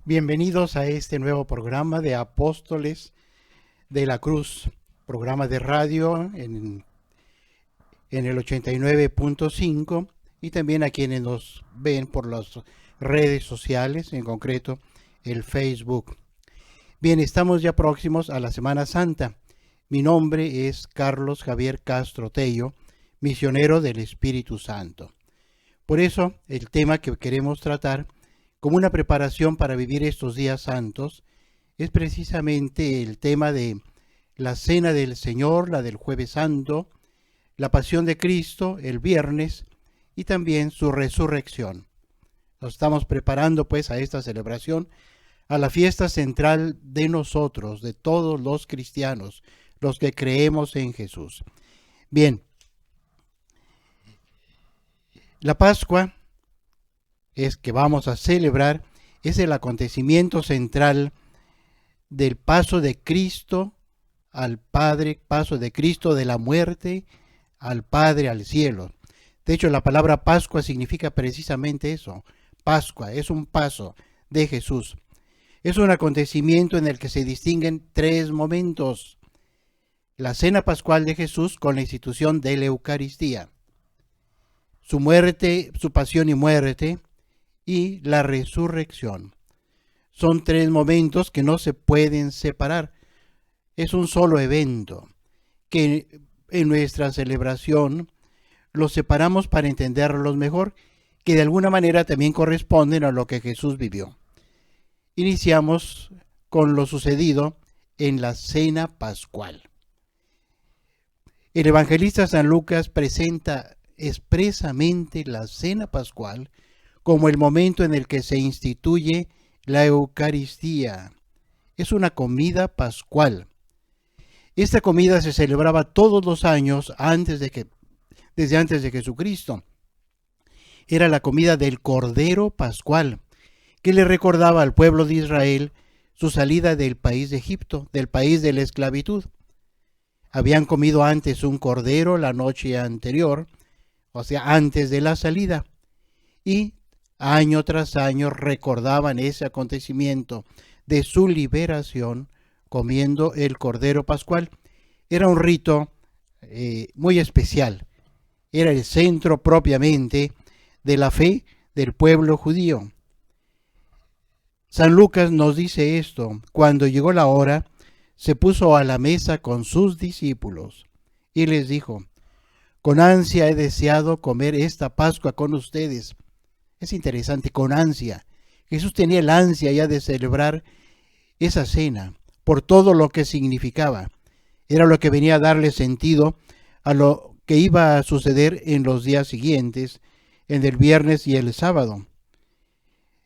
Bienvenidos a este nuevo programa de Apóstoles de la Cruz, programa de radio en el 89.5 y también a quienes nos ven por las redes sociales, en concreto el Facebook. Bien, estamos ya próximos a la Semana Santa. Mi nombre es Carlos Javier Castro Tello, misionero del Espíritu Santo. Por eso, el tema que queremos tratar como una preparación para vivir estos días santos es precisamente el tema de la Cena del Señor, la del Jueves Santo, la Pasión de Cristo el viernes y también su resurrección. Nos estamos preparando pues a esta celebración, a la fiesta central de nosotros, de todos los cristianos, los que creemos en Jesús. Bien, la Pascua es que vamos a celebrar es el acontecimiento central del paso de Cristo al Padre, paso de Cristo de la muerte al Padre, al cielo. De hecho, la palabra Pascua significa precisamente eso. Pascua es un paso de Jesús. Es un acontecimiento en el que se distinguen tres momentos: la cena pascual de Jesús con la institución de la Eucaristía, su muerte, su pasión y muerte, y la resurrección. Son tres momentos que no se pueden separar. Es un solo evento que en nuestra celebración los separamos para entenderlos mejor, que de alguna manera también corresponden a lo que Jesús vivió. Iniciamos con lo sucedido en la cena pascual. El evangelista San Lucas presenta expresamente la cena pascual como el momento en el que se instituye la Eucaristía. Es una comida pascual. Esta comida se celebraba todos los años desde antes de Jesucristo. Era la comida del Cordero Pascual, que le recordaba al pueblo de Israel su salida del país de Egipto, del país de la esclavitud. Habían comido antes un cordero la noche anterior, o sea, antes de la salida, y año tras año recordaban ese acontecimiento de su liberación comiendo el Cordero Pascual. Era un rito muy especial. Era el centro propiamente de la fe del pueblo judío. San Lucas nos dice esto: cuando llegó la hora, se puso a la mesa con sus discípulos y les dijo: con ansia he deseado comer esta Pascua con ustedes. Es interesante, con ansia. Jesús tenía el ansia ya de celebrar esa cena por todo lo que significaba. Era lo que venía a darle sentido a lo que iba a suceder en los días siguientes, en el viernes y el sábado.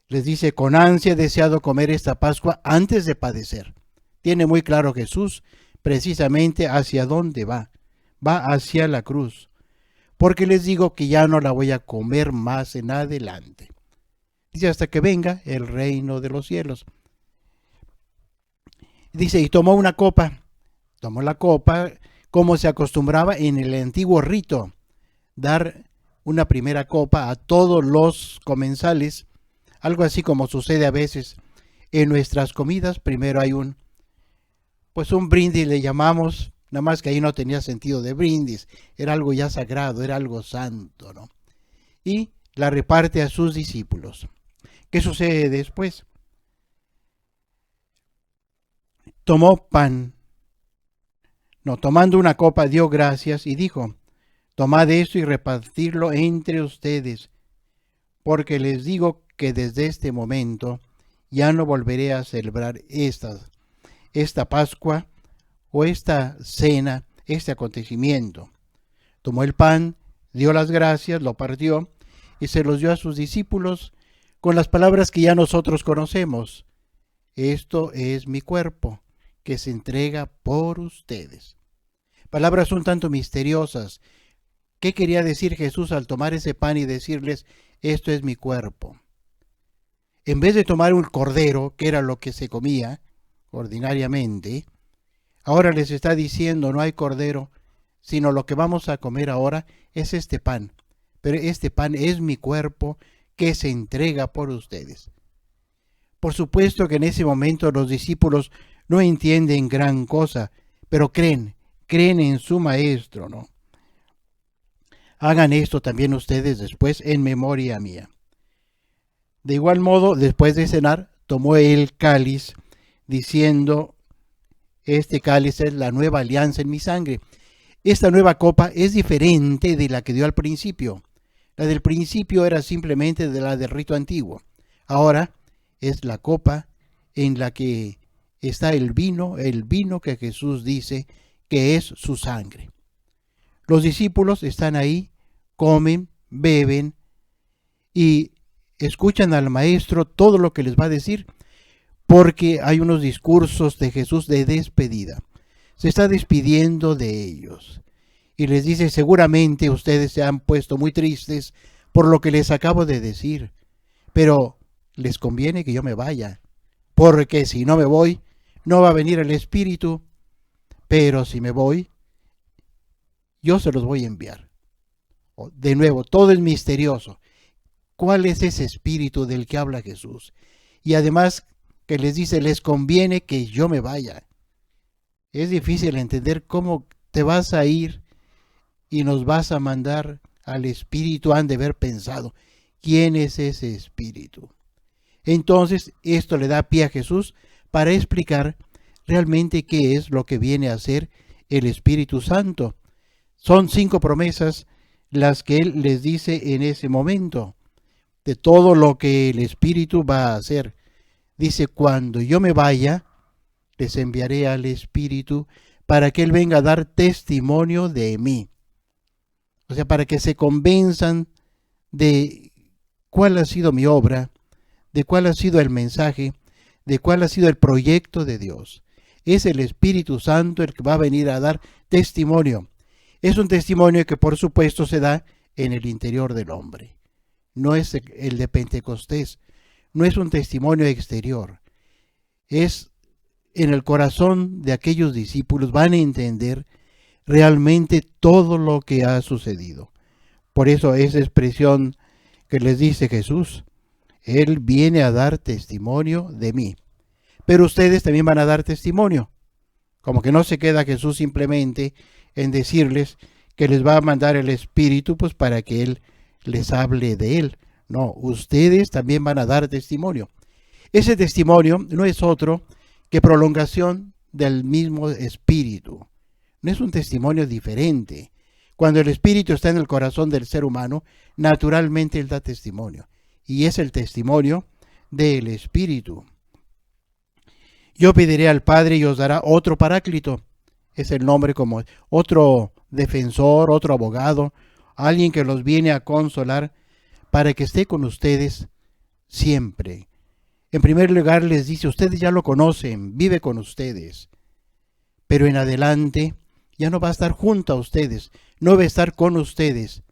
Les dice: con ansia he deseado comer esta Pascua antes de padecer. Tiene muy claro Jesús precisamente hacia dónde va. Va hacia la cruz. Porque les digo que ya no la voy a comer más en adelante. Dice: hasta que venga el reino de los cielos. Dice: y tomó una copa. Tomó la copa como se acostumbraba en el antiguo rito, dar una primera copa a todos los comensales, algo así como sucede a veces en nuestras comidas. Primero hay un brindis, le llamamos, nada más que ahí no tenía sentido de brindis, era algo ya sagrado, era algo santo, ¿no? Y la reparte a sus discípulos. ¿Qué sucede después? Tomando una copa, dio gracias y dijo: tomad esto y repartidlo entre ustedes, porque les digo que desde este momento ya no volveré a celebrar esta Pascua o esta cena, este acontecimiento. Tomó el pan, dio las gracias, lo partió y se los dio a sus discípulos con las palabras que ya nosotros conocemos: esto es mi cuerpo, que se entrega por ustedes. Palabras un tanto misteriosas. ¿Qué quería decir Jesús al tomar ese pan y decirles: esto es mi cuerpo? En vez de tomar un cordero, que era lo que se comía ordinariamente, ahora les está diciendo: no hay cordero, sino lo que vamos a comer ahora es este pan. Pero este pan es mi cuerpo que se entrega por ustedes. Por supuesto que en ese momento los discípulos no entienden gran cosa, pero creen en su maestro, ¿no? Hagan esto también ustedes después en memoria mía. De igual modo, después de cenar, tomó el cáliz, diciendo: este cáliz es la nueva alianza en mi sangre. Esta nueva copa es diferente de la que dio al principio. La del principio era simplemente de la del rito antiguo. Ahora es la copa en la que está el vino que Jesús dice que es su sangre. Los discípulos están ahí, comen, beben y escuchan al maestro todo lo que les va a decir, porque hay unos discursos de Jesús de despedida. Se está despidiendo de ellos y les dice: seguramente ustedes se han puesto muy tristes por lo que les acabo de decir, pero les conviene que yo me vaya, porque si no me voy, no va a venir el Espíritu, pero si me voy, yo se los voy a enviar. De nuevo, todo es misterioso. ¿Cuál es ese Espíritu del que habla Jesús? Y además que les dice: les conviene que yo me vaya. Es difícil entender cómo te vas a ir y nos vas a mandar al Espíritu. Han de haber pensado: ¿quién es ese Espíritu? Entonces, esto le da pie a Jesús para explicar realmente qué es lo que viene a hacer el Espíritu Santo. Son 5 promesas las que Él les dice en ese momento, de todo lo que el Espíritu va a hacer. Dice: cuando yo me vaya, les enviaré al Espíritu para que Él venga a dar testimonio de mí. O sea, para que se convenzan de cuál ha sido mi obra, de cuál ha sido el mensaje, de cuál ha sido el proyecto de Dios. Es el Espíritu Santo el que va a venir a dar testimonio. Es un testimonio que por supuesto se da en el interior del hombre. No es el de Pentecostés, no es un testimonio exterior. Es en el corazón de aquellos discípulos, van a entender realmente todo lo que ha sucedido. Por eso esa expresión que les dice Jesús: Él viene a dar testimonio de mí. Pero ustedes también van a dar testimonio. Como que no se queda Jesús simplemente en decirles que les va a mandar el Espíritu pues para que Él les hable de Él. No, ustedes también van a dar testimonio. Ese testimonio no es otro que prolongación del mismo Espíritu. No es un testimonio diferente. Cuando el Espíritu está en el corazón del ser humano, naturalmente Él da testimonio. Y es el testimonio del Espíritu. Yo pediré al Padre y os dará otro Paráclito. Es el nombre como otro defensor, otro abogado, alguien que los viene a consolar para que esté con ustedes siempre. En primer lugar les dice: ustedes ya lo conocen, vive con ustedes. Pero en adelante ya no va a estar junto a ustedes, no va a estar con ustedes,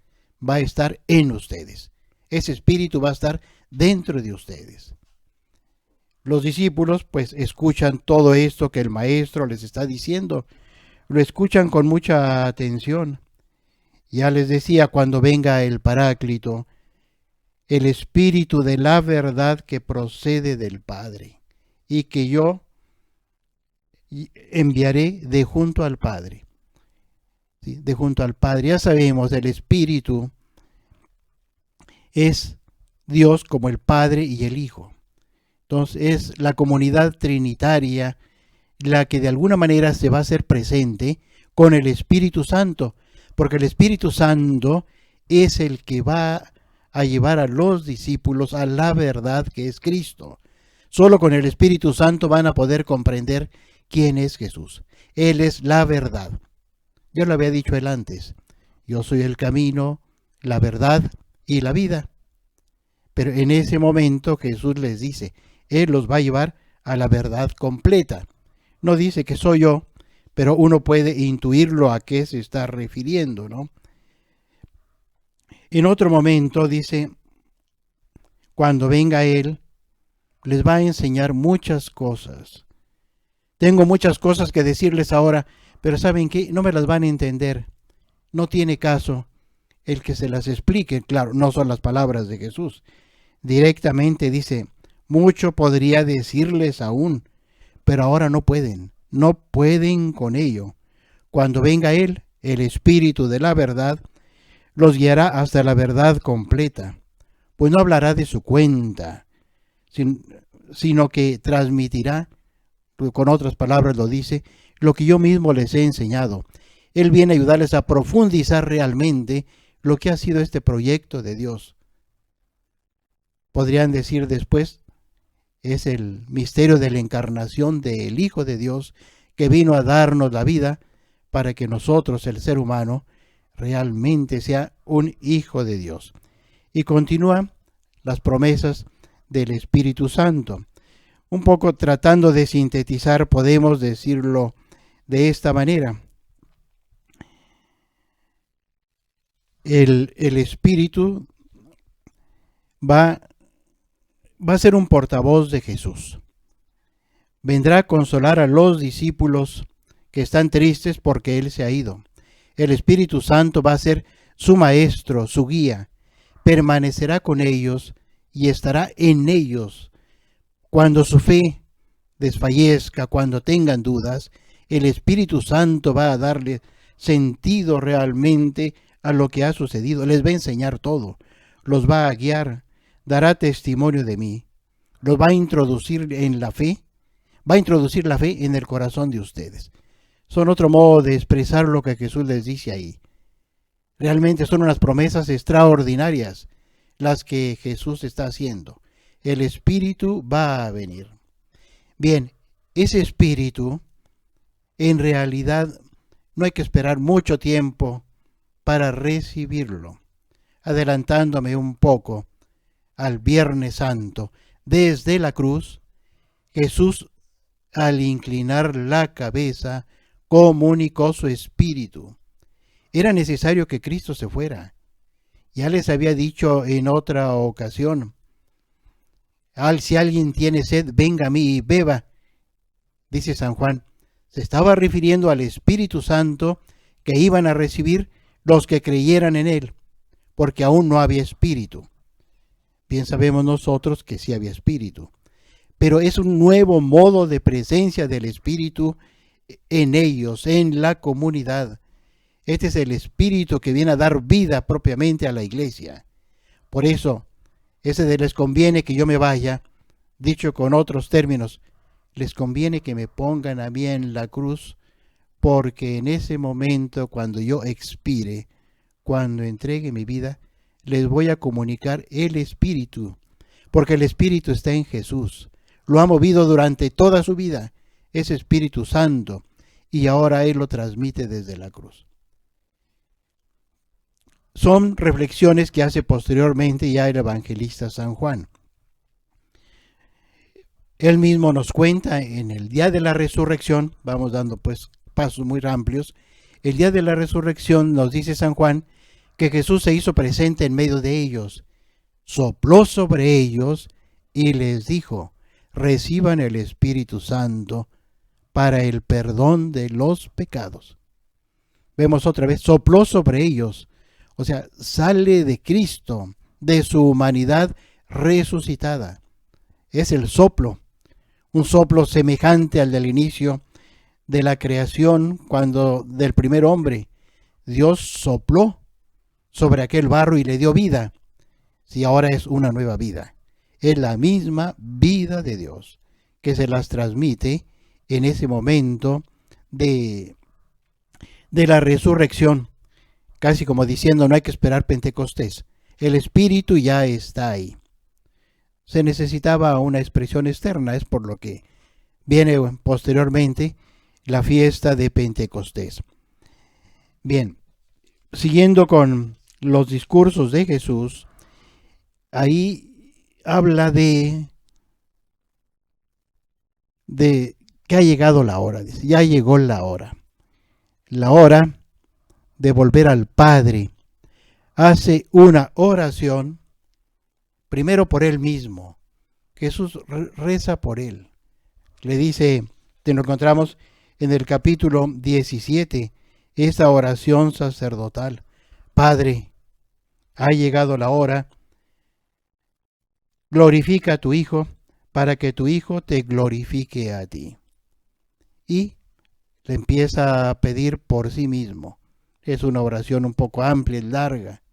va a estar en ustedes. Ese Espíritu va a estar dentro de ustedes. Los discípulos pues escuchan todo esto que el Maestro les está diciendo, lo escuchan con mucha atención. Ya les decía, cuando venga el Paráclito, el Espíritu de la verdad que procede del Padre y que yo enviaré de junto al Padre. ¿Sí? De junto al Padre. Ya sabemos, el Espíritu es Dios como el Padre y el Hijo. Entonces es la comunidad trinitaria la que de alguna manera se va a hacer presente con el Espíritu Santo, porque el Espíritu Santo es el que va a llevar a los discípulos a la verdad que es Cristo. Solo con el Espíritu Santo van a poder comprender quién es Jesús. Él es la verdad. Yo lo había dicho él antes. Yo soy el camino, la verdad y la vida. Pero en ese momento Jesús les dice: Él los va a llevar a la verdad completa. No dice que soy yo, pero uno puede intuirlo a qué se está refiriendo, ¿no? En otro momento dice: cuando venga Él, les va a enseñar muchas cosas. Tengo muchas cosas que decirles ahora, pero ¿saben qué? No me las van a entender. No tiene caso el que se las explique. Claro, no son las palabras de Jesús. Directamente dice: Mucho podría decirles aún, pero ahora no pueden con ello. Cuando venga Él, el Espíritu de la verdad, los guiará hasta la verdad completa, pues no hablará de su cuenta, sino que transmitirá, con otras palabras lo dice, lo que yo mismo les he enseñado. Él viene a ayudarles a profundizar realmente lo que ha sido este proyecto de Dios. Podrían decir después, es el misterio de la encarnación del Hijo de Dios que vino a darnos la vida para que nosotros, el ser humano, realmente sea un hijo de Dios. Y continúa las promesas del Espíritu Santo. Un poco tratando de sintetizar, podemos decirlo de esta manera. El Espíritu va a ser un portavoz de Jesús. Vendrá a consolar a los discípulos que están tristes porque Él se ha ido. El Espíritu Santo va a ser su maestro, su guía. Permanecerá con ellos y estará en ellos. Cuando su fe desfallezca, cuando tengan dudas, el Espíritu Santo va a darle sentido realmente a lo que ha sucedido. Les va a enseñar todo. Los va a guiar. Dará testimonio de mí. Los va a introducir en la fe. Va a introducir la fe en el corazón de ustedes. Son otro modo de expresar lo que Jesús les dice ahí. Realmente son unas promesas extraordinarias las que Jesús está haciendo. El Espíritu va a venir. Bien, ese Espíritu, en realidad, no hay que esperar mucho tiempo para recibirlo. Adelantándome un poco al Viernes Santo, desde la cruz, Jesús, al inclinar la cabeza, comunicó su espíritu. Era necesario que Cristo se fuera. Ya les había dicho en otra ocasión, si alguien tiene sed, venga a mí y beba, dice San Juan. Se estaba refiriendo al Espíritu Santo que iban a recibir los que creyeran en Él, porque aún no había Espíritu. Bien sabemos nosotros que sí había Espíritu, pero es un nuevo modo de presencia del Espíritu en ellos, en la comunidad. Este es el Espíritu que viene a dar vida propiamente a la iglesia. Por eso, ese de les conviene que yo me vaya, dicho con otros términos, les conviene que me pongan a mí en la cruz, porque en ese momento, cuando yo expire, cuando entregue mi vida, les voy a comunicar el Espíritu, porque el Espíritu está en Jesús. Lo ha movido durante toda su vida, ese Espíritu Santo, y ahora Él lo transmite desde la cruz. Son reflexiones que hace posteriormente ya el evangelista San Juan. Él mismo nos cuenta en el día de la resurrección, vamos dando pues pasos muy amplios, el día de la resurrección nos dice San Juan que Jesús se hizo presente en medio de ellos, sopló sobre ellos y les dijo, reciban el Espíritu Santo para el perdón de los pecados. Vemos otra vez, sopló sobre ellos, o sea, sale de Cristo, de su humanidad resucitada. Es el soplo, un soplo semejante al del inicio de la creación, cuando del primer hombre Dios sopló sobre aquel barro y le dio vida. Si ahora es una nueva vida, es la misma vida de Dios que se las transmite en ese momento de la resurrección, casi como diciendo no hay que esperar Pentecostés, el Espíritu ya está ahí. Se necesitaba una expresión externa, es por lo que viene posteriormente la fiesta de Pentecostés. Bien, siguiendo con los discursos de Jesús, ahí habla de que ha llegado la hora, dice, ya llegó la hora de volver al Padre. Hace una oración, primero por él mismo. Jesús reza por él. Le dice, te lo encontramos en el capítulo 17, esta oración sacerdotal. Padre, ha llegado la hora, glorifica a tu Hijo, para que tu Hijo te glorifique a ti. Y le empieza a pedir por sí mismo. Es una oración un poco amplia y larga.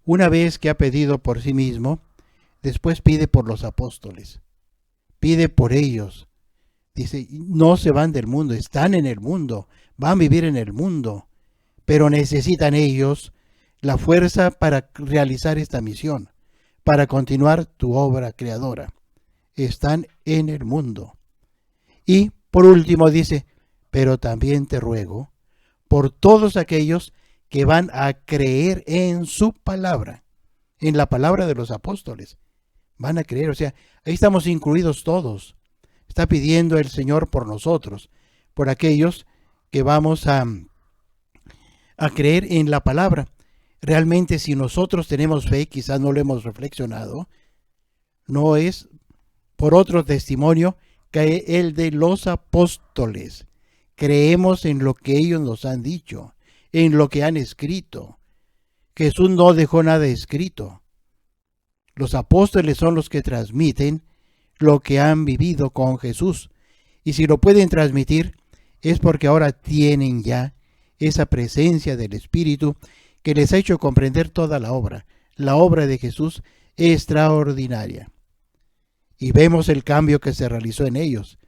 Una vez que ha pedido por sí mismo, después pide por los apóstoles. Pide por ellos. Dice, no se van del mundo, están en el mundo, van a vivir en el mundo, pero necesitan ellos la fuerza para realizar esta misión, para continuar tu obra creadora. Están en el mundo. Y por último dice, pero también te ruego por todos aquellos que van a creer en su palabra, en la palabra de los apóstoles. Van a creer, o sea, ahí estamos incluidos todos. Está pidiendo el Señor por nosotros, por aquellos que vamos a creer en la palabra. Realmente, si nosotros tenemos fe, quizás no lo hemos reflexionado, no es por otro testimonio que el de los apóstoles. Creemos en lo que ellos nos han dicho, en lo que han escrito. Jesús no dejó nada escrito. Los apóstoles son los que transmiten lo que han vivido con Jesús. Y si lo pueden transmitir, es porque ahora tienen ya esa presencia del Espíritu que les ha hecho comprender toda la obra de Jesús extraordinaria. Y vemos el cambio que se realizó en ellos,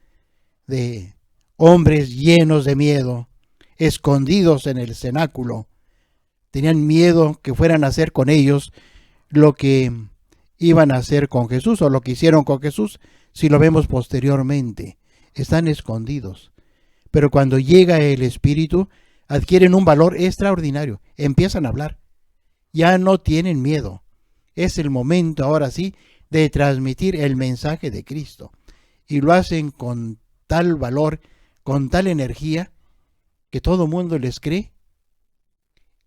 de hombres llenos de miedo, escondidos en el cenáculo. Tenían miedo que fueran a hacer con ellos lo que iban a hacer con Jesús, o lo que hicieron con Jesús, si lo vemos posteriormente. Están escondidos. Pero cuando llega el Espíritu, adquieren un valor extraordinario. Empiezan a hablar. Ya no tienen miedo. Es el momento, ahora sí, de transmitir el mensaje de Cristo. Y lo hacen con tal valor, con tal energía, que todo mundo les cree.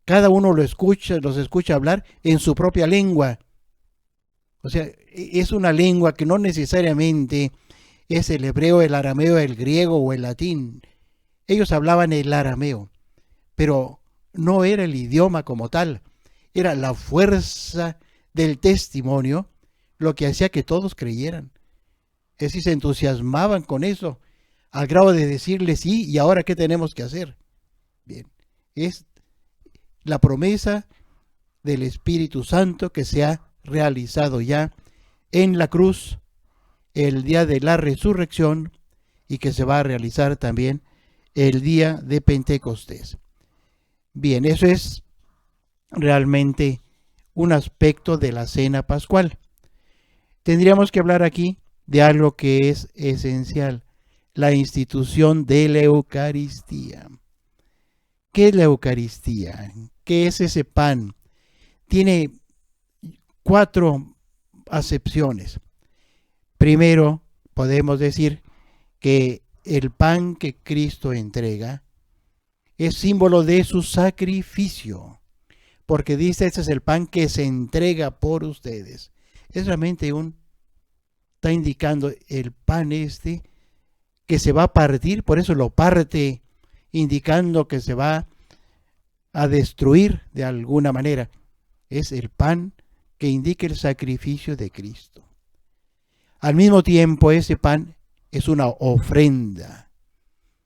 Cada uno los escucha hablar en su propia lengua. O sea, es una lengua que no necesariamente es el hebreo, el arameo, el griego o el latín. Ellos hablaban el arameo, pero no era el idioma como tal. Era la fuerza del testimonio lo que hacía que todos creyeran. Es decir, se entusiasmaban con eso, al grado de decirle sí, ¿y ahora qué tenemos que hacer? Bien, es la promesa del Espíritu Santo que se ha realizado ya en la cruz el día de la resurrección y que se va a realizar también el día de Pentecostés. Bien, eso es realmente un aspecto de la cena pascual. Tendríamos que hablar aquí de algo que es esencial, la institución de la Eucaristía. ¿Qué es la Eucaristía? ¿Qué es ese pan? Tiene 4 acepciones. Primero, podemos decir que el pan que Cristo entrega es símbolo de su sacrificio, porque dice, este es el pan que se entrega por ustedes. Es realmente está indicando el pan que se va a partir, por eso lo parte, indicando que se va a destruir de alguna manera. Es el pan que indica el sacrificio de Cristo. Al mismo tiempo, ese pan es una ofrenda.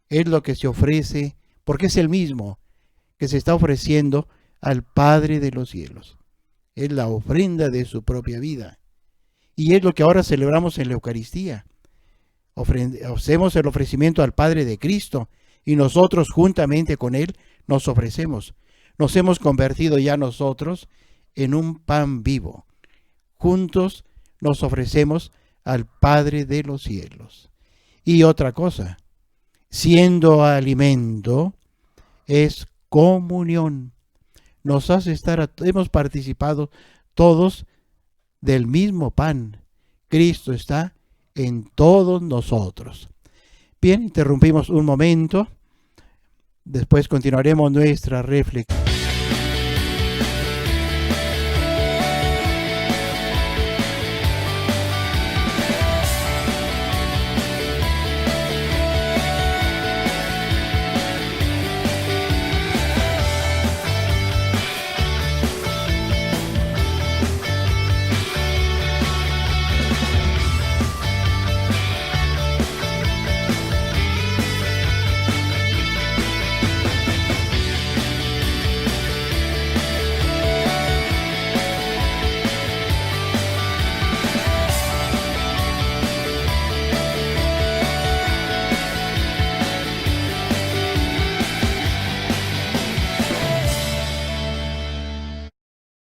Es lo que se ofrece, porque es el mismo que se está ofreciendo al Padre de los cielos. Es la ofrenda de su propia vida. Y es lo que ahora celebramos en la Eucaristía. Hacemos el ofrecimiento al Padre de Cristo y nosotros juntamente con Él nos ofrecemos. Nos hemos convertido ya nosotros en un pan vivo. Juntos nos ofrecemos al Padre de los cielos. Y otra cosa, siendo alimento, es comunión. Nos hace hemos participado todos del mismo pan. Cristo está en todos nosotros. Bien, interrumpimos un momento. Después continuaremos nuestra reflexión.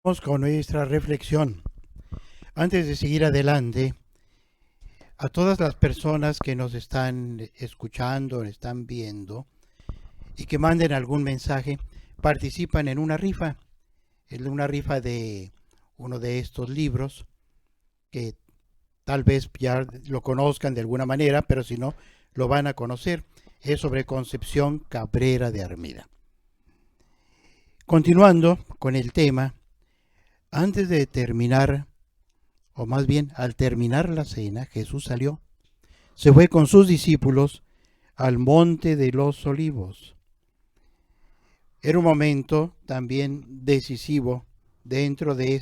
Vamos con nuestra reflexión. Antes de seguir adelante, a todas las personas que nos están escuchando, están viendo y que manden algún mensaje, participan en una rifa de uno de estos libros que tal vez ya lo conozcan de alguna manera, pero si no, lo van a conocer. Es sobre Concepción Cabrera de Armida. Continuando con el tema, antes de terminar, o más bien al terminar la cena, Jesús salió. Se fue con sus discípulos al monte de los Olivos. Era un momento también decisivo dentro de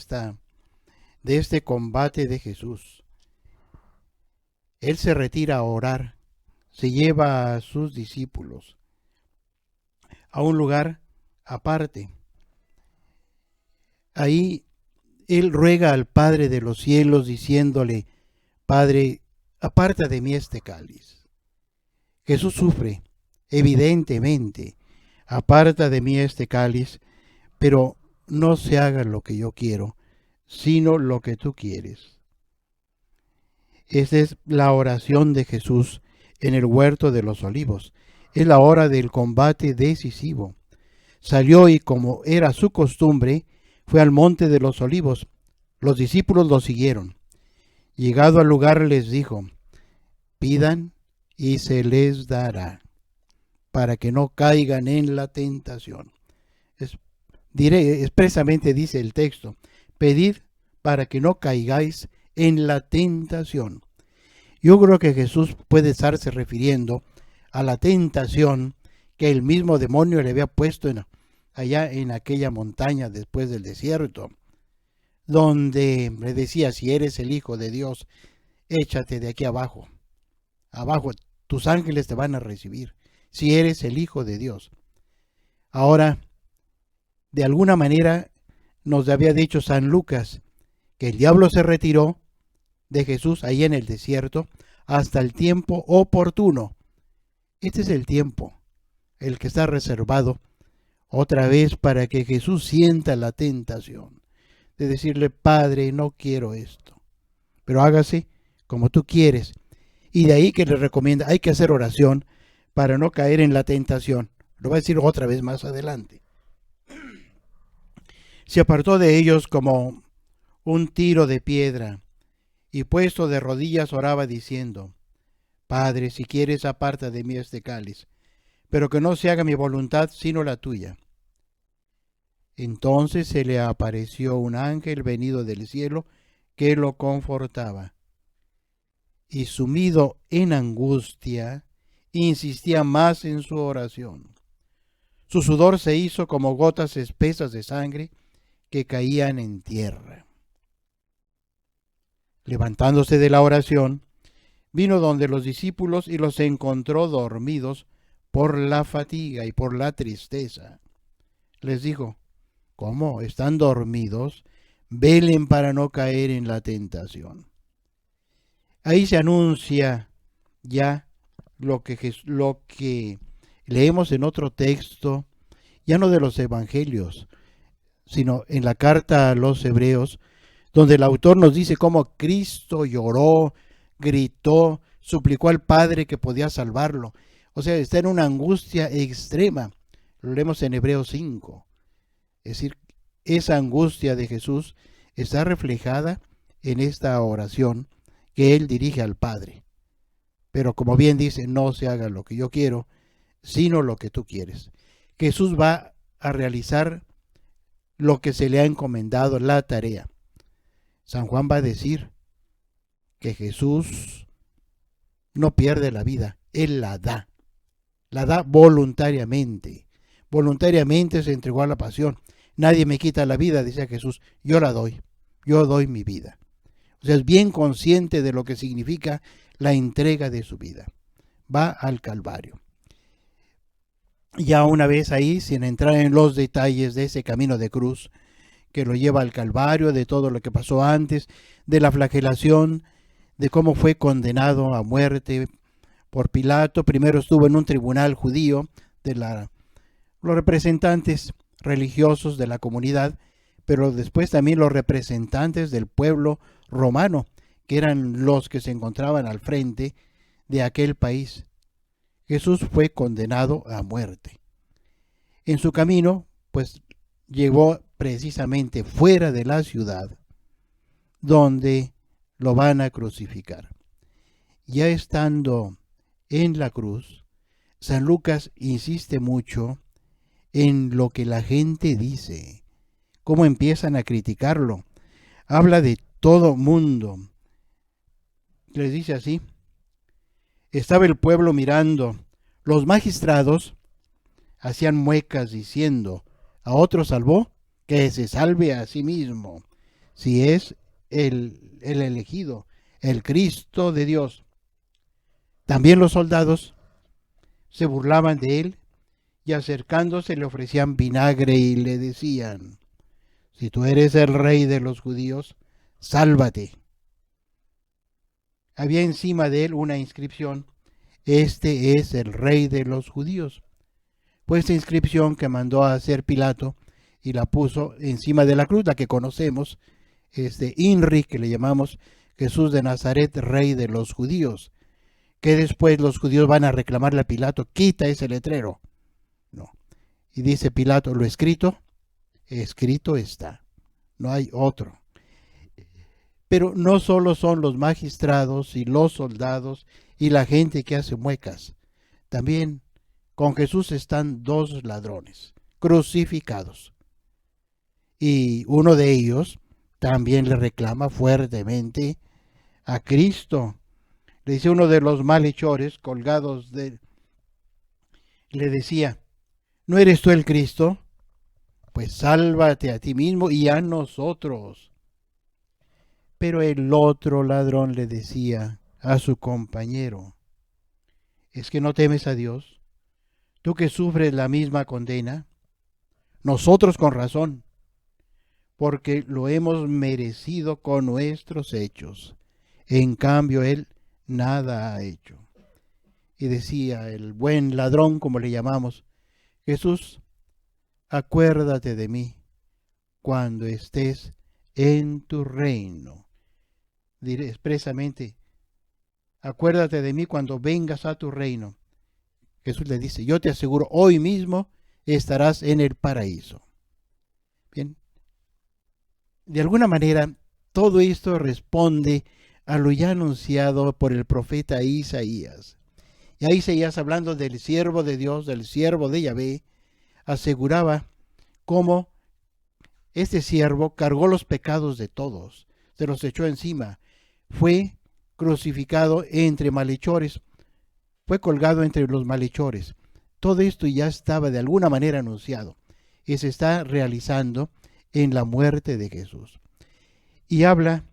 este combate de Jesús. Él se retira a orar, se lleva a sus discípulos a un lugar aparte. Ahí él ruega al Padre de los cielos diciéndole: Padre, aparta de mí este cáliz. Jesús sufre, evidentemente, aparta de mí este cáliz, pero no se haga lo que yo quiero, sino lo que tú quieres. Esa es la oración de Jesús en el huerto de los olivos. Es la hora del combate decisivo. Salió y, como era su costumbre, fue al monte de los olivos. Los discípulos lo siguieron. Llegado al lugar les dijo: pidan y se les dará, para que no caigan en la tentación. Expresamente dice el texto: pedid para que no caigáis en la tentación. Yo creo que Jesús puede estarse refiriendo a la tentación que el mismo demonio le había puesto allá en aquella montaña después del desierto, donde le decía: si eres el Hijo de Dios, échate de aquí abajo. Abajo, tus ángeles te van a recibir, si eres el Hijo de Dios. Ahora, de alguna manera, nos había dicho San Lucas que el diablo se retiró de Jesús ahí en el desierto hasta el tiempo oportuno. Este es el tiempo, el que está reservado otra vez para que Jesús sienta la tentación de decirle: Padre, no quiero esto, pero hágase como tú quieres. Y de ahí que le recomienda, hay que hacer oración para no caer en la tentación. Lo va a decir otra vez más adelante. Se apartó de ellos como un tiro de piedra, y puesto de rodillas oraba diciendo: Padre, si quieres, aparta de mí este cáliz, pero que no se haga mi voluntad sino la tuya. Entonces se le apareció un ángel venido del cielo que lo confortaba, y sumido en angustia, insistía más en su oración. Su sudor se hizo como gotas espesas de sangre que caían en tierra. Levantándose de la oración, vino donde los discípulos y los encontró dormidos por la fatiga y por la tristeza. Les dijo: ¿cómo? ¿Están dormidos? Velen para no caer en la tentación. Ahí se anuncia ya lo que leemos en otro texto, ya no de los evangelios, sino en la carta a los hebreos, donde el autor nos dice cómo Cristo lloró, gritó, suplicó al Padre que podía salvarlo. O sea, está en una angustia extrema. Lo leemos en Hebreos 5. Es decir, esa angustia de Jesús está reflejada en esta oración que él dirige al Padre. Pero como bien dice, no se haga lo que yo quiero, sino lo que tú quieres. Jesús va a realizar lo que se le ha encomendado, la tarea. San Juan va a decir que Jesús no pierde la vida, Él la da voluntariamente. Voluntariamente se entregó a la pasión. Nadie me quita la vida, decía Jesús, yo la doy, yo doy mi vida. O sea, es bien consciente de lo que significa la entrega de su vida. Va al Calvario. Ya una vez ahí, sin entrar en los detalles de ese camino de cruz que lo lleva al Calvario, de todo lo que pasó antes, de la flagelación, de cómo fue condenado a muerte por Pilato. Primero estuvo en un tribunal judío de los representantes religiosos de la comunidad pero después también los representantes del pueblo romano, que eran los que se encontraban al frente de aquel país. Jesús fue condenado a muerte. En su camino, pues llegó precisamente fuera de la ciudad, donde lo van a crucificar. Ya estando en la cruz, San Lucas insiste mucho en lo que la gente dice, cómo empiezan a criticarlo. Habla de todo mundo. Les dice así: estaba el pueblo mirando, los magistrados hacían muecas diciendo, a otro salvó, que se salve a sí mismo, si es el elegido, el Cristo de Dios. También los soldados se burlaban de él y acercándose le ofrecían vinagre y le decían: si tú eres el rey de los judíos, sálvate. Había encima de él una inscripción: este es el rey de los judíos. Fue esta inscripción que mandó a hacer Pilato y la puso encima de la cruz, la que conocemos, INRI, que le llamamos Jesús de Nazaret, rey de los judíos, que después los judíos van a reclamarle a Pilato: quita ese letrero. No. Y dice Pilato: lo escrito, escrito está. No hay otro. Pero no solo son los magistrados y los soldados y la gente que hace muecas. También con Jesús están dos ladrones crucificados. Y uno de ellos también le reclama fuertemente a Cristo. Le dice uno de los malhechores colgados le decía: ¿no eres tú el Cristo? Pues sálvate a ti mismo y a nosotros. Pero el otro ladrón le decía a su compañero: ¿es que no temes a Dios? Tú que sufres la misma condena, nosotros con razón, porque lo hemos merecido con nuestros hechos. En cambio, él nada ha hecho. Y decía el buen ladrón, como le llamamos: Jesús, acuérdate de mí cuando estés en tu reino. Diré expresamente: acuérdate de mí cuando vengas a tu reino. Jesús le dice: yo te aseguro, hoy mismo estarás en el paraíso. Bien, de alguna manera todo esto responde a lo ya anunciado por el profeta Isaías. Y a Isaías, hablando del siervo de Dios, del siervo de Yahvé, aseguraba cómo este siervo cargó los pecados de todos, se los echó encima, fue crucificado entre malhechores, fue colgado entre los malhechores. Todo esto ya estaba de alguna manera anunciado y se está realizando en la muerte de Jesús. Y habla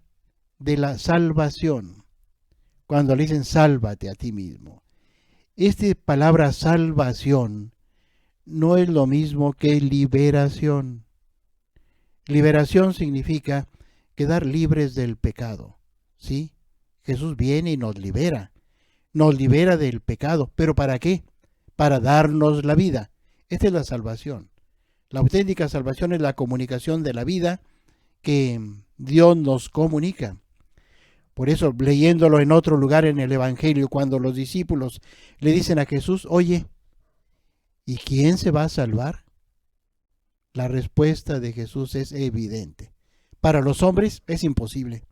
de la salvación, cuando le dicen sálvate a ti mismo. Esta palabra salvación no es lo mismo que liberación. Liberación significa quedar libres del pecado, ¿sí? Jesús viene y nos libera del pecado. ¿Pero para qué? Para darnos la vida. Esta es la salvación. La auténtica salvación es la comunicación de la vida que Dios nos comunica. Por eso, leyéndolo en otro lugar en el Evangelio, cuando los discípulos le dicen a Jesús: oye, ¿y quién se va a salvar? La respuesta de Jesús es evidente. Para los hombres es imposible.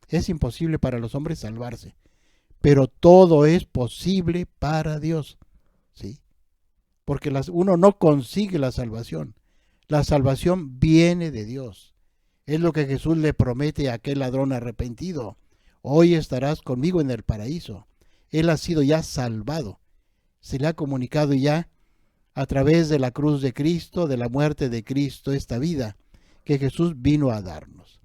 Es imposible para los hombres salvarse. Pero todo es posible para Dios. ¿Sí? Porque uno no consigue la salvación. La salvación viene de Dios. Es lo que Jesús le promete a aquel ladrón arrepentido: hoy estarás conmigo en el paraíso. Él ha sido ya salvado. Se le ha comunicado ya a través de la cruz de Cristo, de la muerte de Cristo, esta vida que Jesús vino a darnos.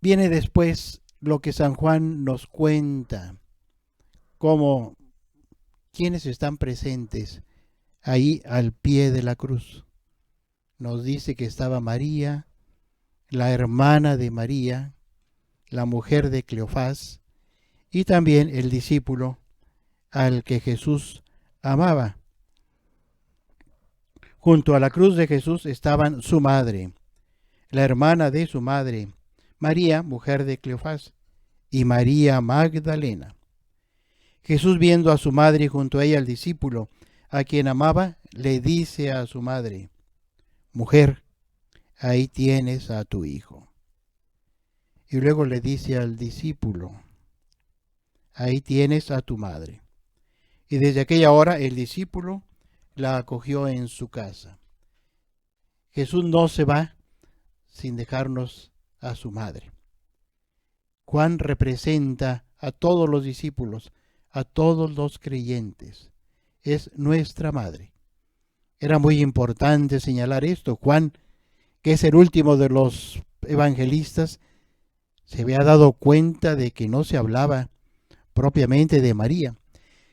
Viene después lo que San Juan nos cuenta, como quienes están presentes ahí al pie de la cruz. Nos dice que estaba María, la hermana de María, la mujer de Cleofás, y también el discípulo al que Jesús amaba. Junto a la cruz de Jesús estaban su madre, la hermana de su madre, María, mujer de Cleofás, y María Magdalena. Jesús, viendo a su madre y junto a ella al discípulo, a quien amaba, le dice a su madre: Mujer, ahí tienes a tu hijo. Y luego le dice al discípulo: Ahí tienes a tu madre. Y desde aquella hora el discípulo la acogió en su casa. Jesús no se va sin dejarnos a su madre. Juan representa a todos los discípulos, a todos los creyentes. Es nuestra madre. Era muy importante señalar esto. Juan, que es el último de los evangelistas, se había dado cuenta de que no se hablaba propiamente de María.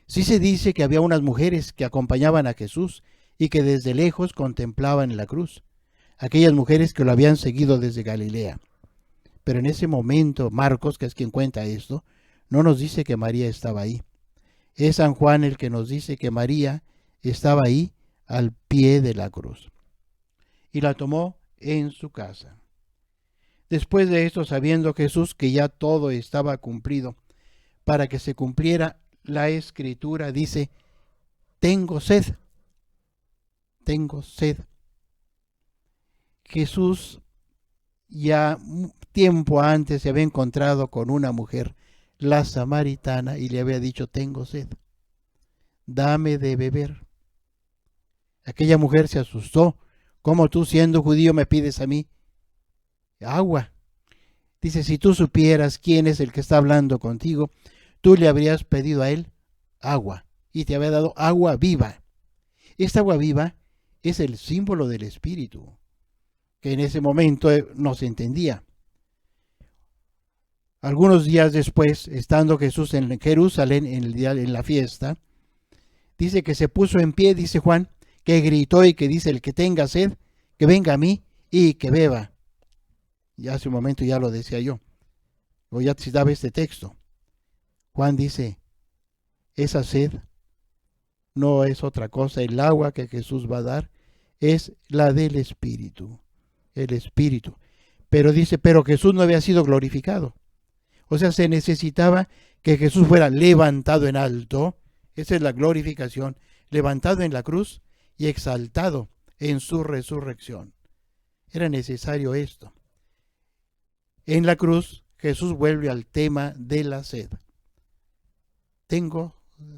Sí se dice que había unas mujeres que acompañaban a Jesús y que desde lejos contemplaban la cruz, aquellas mujeres que lo habían seguido desde Galilea. Pero en ese momento, Marcos, que es quien cuenta esto, no nos dice que María estaba ahí. Es San Juan el que nos dice que María estaba ahí al pie de la cruz. Y la tomó en su casa. Después de esto, sabiendo Jesús que ya todo estaba cumplido, para que se cumpliera la escritura, dice: tengo sed. Tengo sed. Jesús ya tiempo antes se había encontrado con una mujer, la samaritana, y le había dicho: tengo sed, dame de beber. Aquella mujer se asustó: ¿cómo tú, siendo judío, me pides a mí agua? Dice: si tú supieras quién es el que está hablando contigo, tú le habrías pedido a él agua, y te había dado agua viva. Esta agua viva es el símbolo del Espíritu, que en ese momento no se entendía. Algunos días después, estando Jesús en Jerusalén en la fiesta, dice que se puso en pie, dice Juan, que gritó y que dice: el que tenga sed, que venga a mí y que beba. Y hace un momento ya lo decía yo, o ya citaba este texto. Juan dice: esa sed no es otra cosa, el agua que Jesús va a dar es la del Espíritu, el Espíritu. Pero dice: pero Jesús no había sido glorificado. O sea, se necesitaba que Jesús fuera levantado en alto, esa es la glorificación, levantado en la cruz y exaltado en su resurrección. Era necesario esto. En la cruz, Jesús vuelve al tema de la sed. Tengo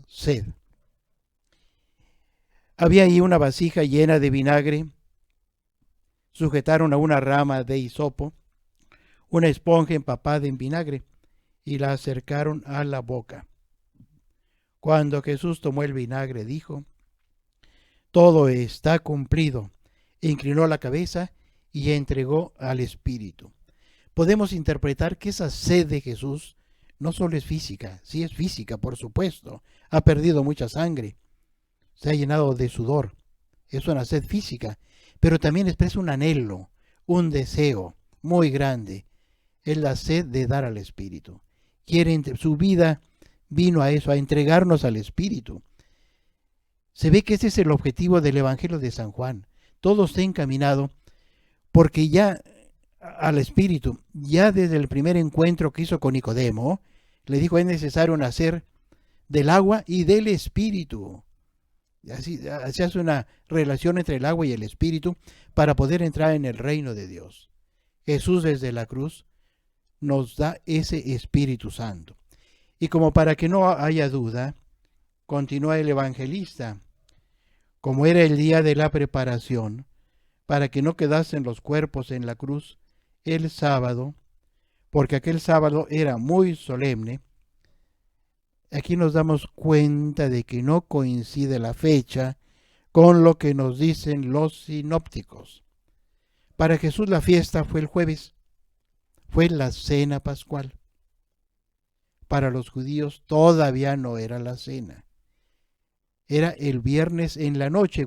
sed. Había ahí una vasija llena de vinagre. Sujetaron a una rama de hisopo una esponja empapada en vinagre y la acercaron a la boca. Cuando Jesús tomó el vinagre, dijo: todo está cumplido. Inclinó la cabeza y entregó al Espíritu. Podemos interpretar que esa sed de Jesús no solo es física, sí es física, por supuesto. Ha perdido mucha sangre, se ha llenado de sudor. Es una sed física, pero también expresa un anhelo, un deseo muy grande. Es la sed de dar al Espíritu. Su vida vino a eso, a entregarnos al Espíritu. Se ve que ese es el objetivo del Evangelio de San Juan. Todo está encaminado porque ya al Espíritu, ya desde el primer encuentro que hizo con Nicodemo, le dijo: es necesario nacer del agua y del Espíritu. Así hace una relación entre el agua y el Espíritu para poder entrar en el reino de Dios. Jesús desde la cruz nos da ese Espíritu Santo. Y como para que no haya duda, continúa el evangelista: como era el día de la preparación, para que no quedasen los cuerpos en la cruz el sábado, porque aquel sábado era muy solemne. Aquí nos damos cuenta de que no coincide la fecha con lo que nos dicen los sinópticos. Para Jesús la fiesta fue el jueves, fue la cena pascual. Para los judíos todavía no era la cena, era el viernes en la noche.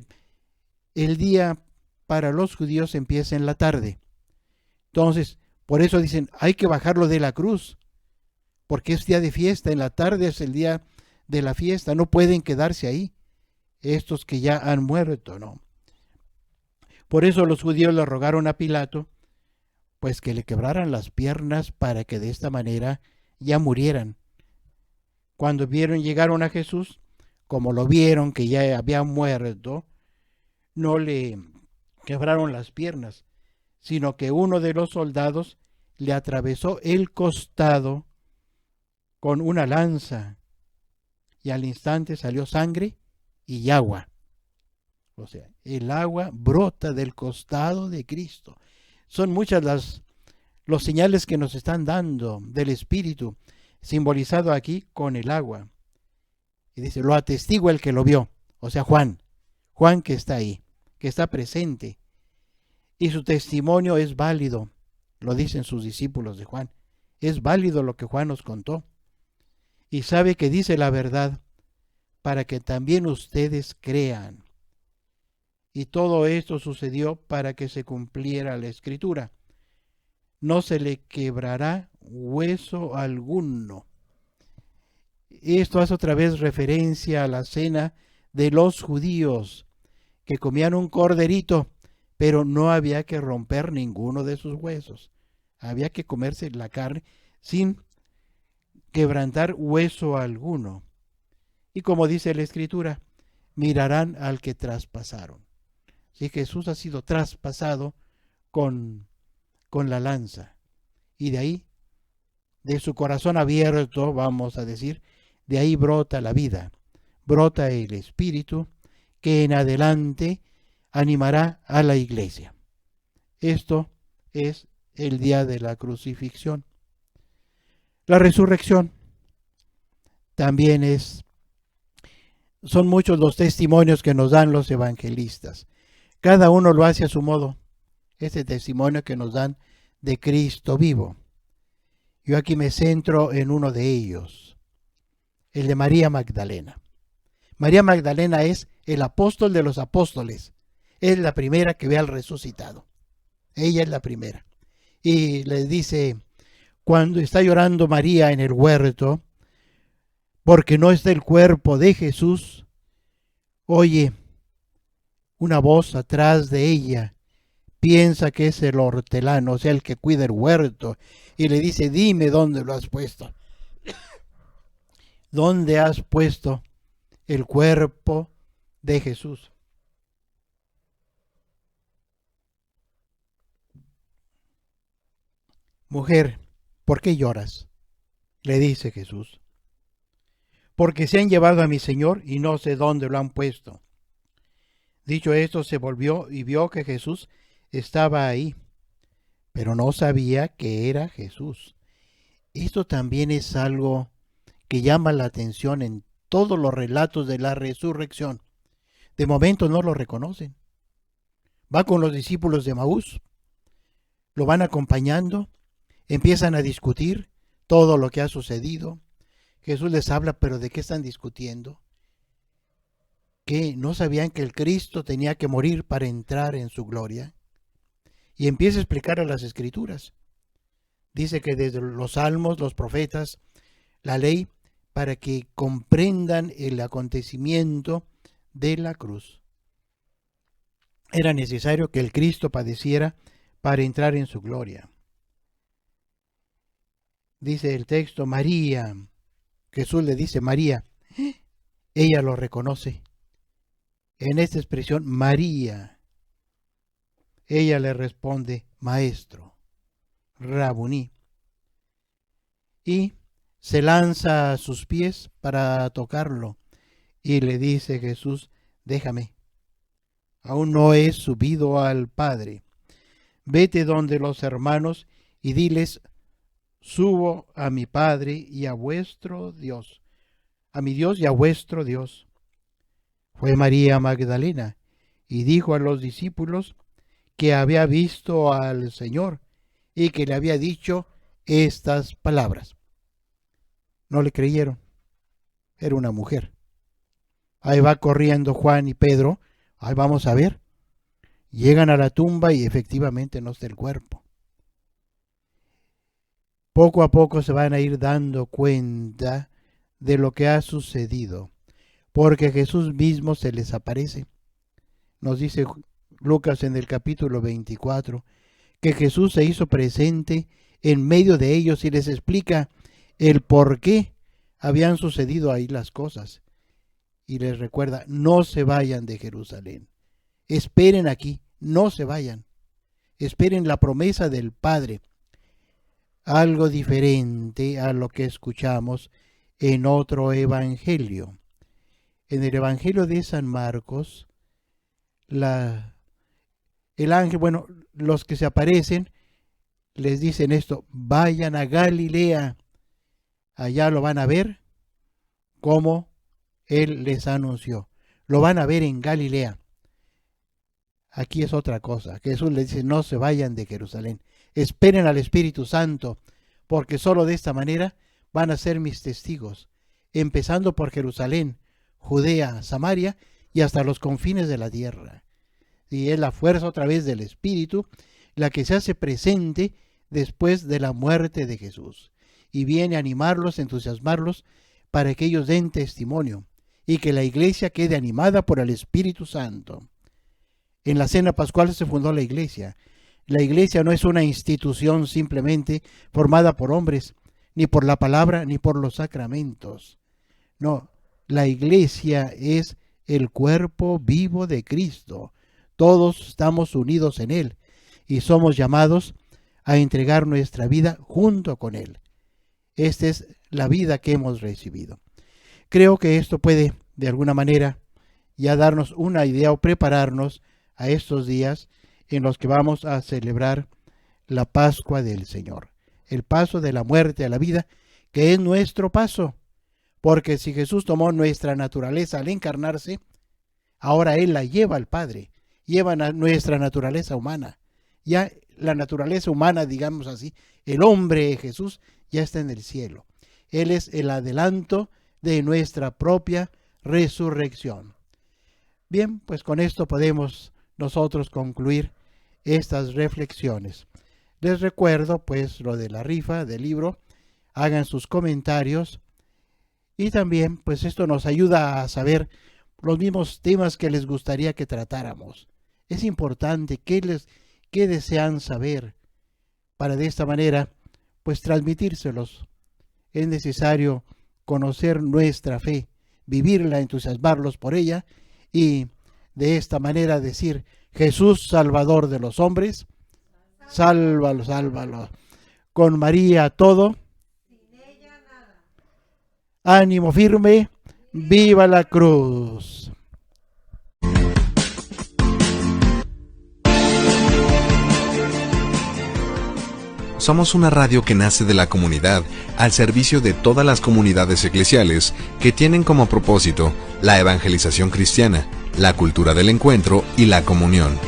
El día para los judíos empieza en la tarde. Entonces, por eso dicen: hay que bajarlo de la cruz, porque es día de fiesta, en la tarde es el día de la fiesta, no pueden quedarse ahí estos que ya han muerto, ¿no? Por eso los judíos le rogaron a Pilato, pues que le quebraran las piernas para que de esta manera ya murieran. Cuando llegaron a Jesús, como lo vieron que ya había muerto, no le quebraron las piernas, sino que uno de los soldados le atravesó el costado con una lanza y al instante salió sangre y agua. O sea, el agua brota del costado de Cristo. Son muchas los señales que nos están dando del Espíritu, simbolizado aquí con el agua. Y dice, lo atestigua el que lo vio, o sea, Juan que está ahí, que está presente. Y su testimonio es válido, lo dicen sus discípulos de Juan. Es válido lo que Juan nos contó. Y sabe que dice la verdad para que también ustedes crean. Y todo esto sucedió para que se cumpliera la Escritura. No se le quebrará hueso alguno. Esto hace otra vez referencia a la cena de los judíos, que comían un corderito, pero no había que romper ninguno de sus huesos. Había que comerse la carne sin quebrantar hueso alguno. Y como dice la Escritura, mirarán al que traspasaron. Sí, Jesús ha sido traspasado con la lanza. Y de ahí, de su corazón abierto, vamos a decir, de ahí brota la vida, brota el Espíritu que en adelante animará a la iglesia. Esto es el día de la crucifixión. La resurrección también son muchos los testimonios que nos dan los evangelistas. Cada uno lo hace a su modo. Este testimonio que nos dan de Cristo vivo. Yo aquí me centro en uno de ellos, el de María Magdalena. María Magdalena es el apóstol de los apóstoles. Es la primera que ve al resucitado. Ella es la primera. Y les dice, cuando está llorando María en el huerto, porque no está el cuerpo de Jesús, oye una voz atrás de ella. Piensa que es el hortelano, o sea, el que cuida el huerto, y le dice, dime dónde lo has puesto. ¿Dónde has puesto el cuerpo de Jesús? Mujer, ¿por qué lloras? Le dice Jesús. Porque se han llevado a mi Señor y no sé dónde lo han puesto. Dicho esto, se volvió y vio que Jesús estaba ahí, pero no sabía que era Jesús. Esto también es algo que llama la atención en todos los relatos de la resurrección. De momento no lo reconocen. Va con los discípulos de Maús, lo van acompañando, empiezan a discutir todo lo que ha sucedido. Jesús les habla, pero ¿de qué están discutiendo? ¿Que no sabían que el Cristo tenía que morir para entrar en su gloria? Y empieza a explicar a las Escrituras. Dice que desde los salmos, los profetas, la ley, para que comprendan el acontecimiento de la cruz. Era necesario que el Cristo padeciera para entrar en su gloria. Dice el texto, María. Jesús le dice, María. Ella lo reconoce. En esta expresión, María. Ella le responde, Maestro, Rabuní. Y se lanza a sus pies para tocarlo. Y le dice Jesús, déjame. Aún no he subido al Padre. Vete donde los hermanos y diles, subo a mi Padre y a vuestro Dios, a mi Dios y a vuestro Dios. Fue María Magdalena y dijo a los discípulos que había visto al Señor y que le había dicho estas palabras. No le creyeron. Era una mujer. Ahí va corriendo Juan y Pedro. Ahí vamos a ver. Llegan a la tumba y efectivamente no está el cuerpo. Poco a poco se van a ir dando cuenta de lo que ha sucedido, porque Jesús mismo se les aparece. Nos dice Lucas en el capítulo 24, que Jesús se hizo presente en medio de ellos y les explica el por qué habían sucedido ahí las cosas. Y les recuerda, no se vayan de Jerusalén. Esperen aquí, no se vayan. Esperen la promesa del Padre. Algo diferente a lo que escuchamos en otro evangelio. En el evangelio de San Marcos, el ángel, los que se aparecen, les dicen esto: vayan a Galilea. Allá lo van a ver como Él les anunció. Lo van a ver en Galilea. Aquí es otra cosa. Jesús les dice, no se vayan de Jerusalén. Esperen al Espíritu Santo, porque solo de esta manera van a ser mis testigos, empezando por Jerusalén, Judea, Samaria y hasta los confines de la tierra. Y es la fuerza otra vez del Espíritu la que se hace presente después de la muerte de Jesús. Y viene a animarlos, entusiasmarlos, para que ellos den testimonio y que la iglesia quede animada por el Espíritu Santo. En la cena pascual se fundó la iglesia. La iglesia no es una institución simplemente formada por hombres, ni por la palabra, ni por los sacramentos. No, la iglesia es el cuerpo vivo de Cristo. Todos estamos unidos en Él y somos llamados a entregar nuestra vida junto con Él. Esta es la vida que hemos recibido. Creo que esto puede, de alguna manera, ya darnos una idea o prepararnos a estos días en los que vamos a celebrar la Pascua del Señor. El paso de la muerte a la vida, que es nuestro paso. Porque si Jesús tomó nuestra naturaleza al encarnarse, ahora Él la lleva al Padre. Lleva nuestra naturaleza humana. Ya la naturaleza humana, digamos así, el hombre Jesús ya está en el cielo. Él es el adelanto de nuestra propia resurrección. Bien, pues con esto podemos nosotros concluir estas reflexiones. Les recuerdo pues lo de la rifa del libro, hagan sus comentarios y también pues esto nos ayuda a saber los mismos temas que les gustaría que tratáramos. Es importante qué desean saber para de esta manera pues transmitírselos. Es necesario conocer nuestra fe, vivirla, entusiasmarlos por ella y de esta manera decir: Jesús, Salvador de los hombres, sálvalo, sálvalo. Con María todo, sin ella nada. Ánimo firme, viva la cruz. Somos una radio que nace de la comunidad al servicio de todas las comunidades eclesiales que tienen como propósito la evangelización cristiana, la cultura del encuentro y la comunión.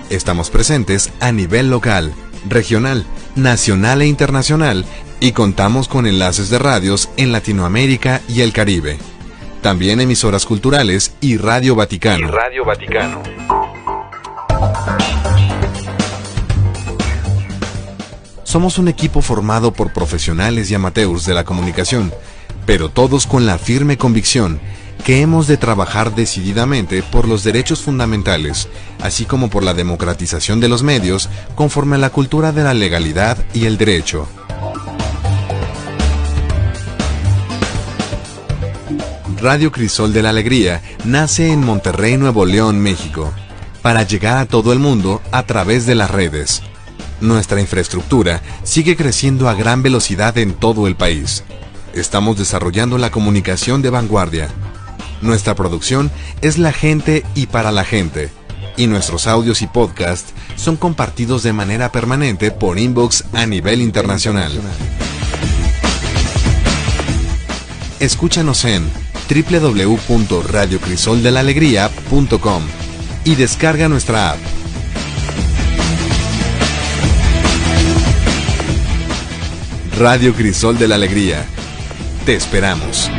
Estamos presentes a nivel local, regional, nacional e internacional y contamos con enlaces de radios en Latinoamérica y el Caribe. También emisoras culturales y Radio Vaticano. Somos un equipo formado por profesionales y amateurs de la comunicación, pero todos con la firme convicción que hemos de trabajar decididamente por los derechos fundamentales, así como por la democratización de los medios conforme a la cultura de la legalidad y el derecho. Radio Crisol de la Alegría nace en Monterrey, Nuevo León, México, para llegar a todo el mundo a través de las redes. Nuestra infraestructura sigue creciendo a gran velocidad en todo el país. Estamos desarrollando la comunicación de vanguardia. Nuestra producción es la gente y para la gente. Y nuestros audios y podcasts son compartidos de manera permanente por inbox a nivel internacional. Escúchanos en www.radiocrisoldelalegría.com y descarga nuestra app. Radio Crisol de la Alegría. Te esperamos.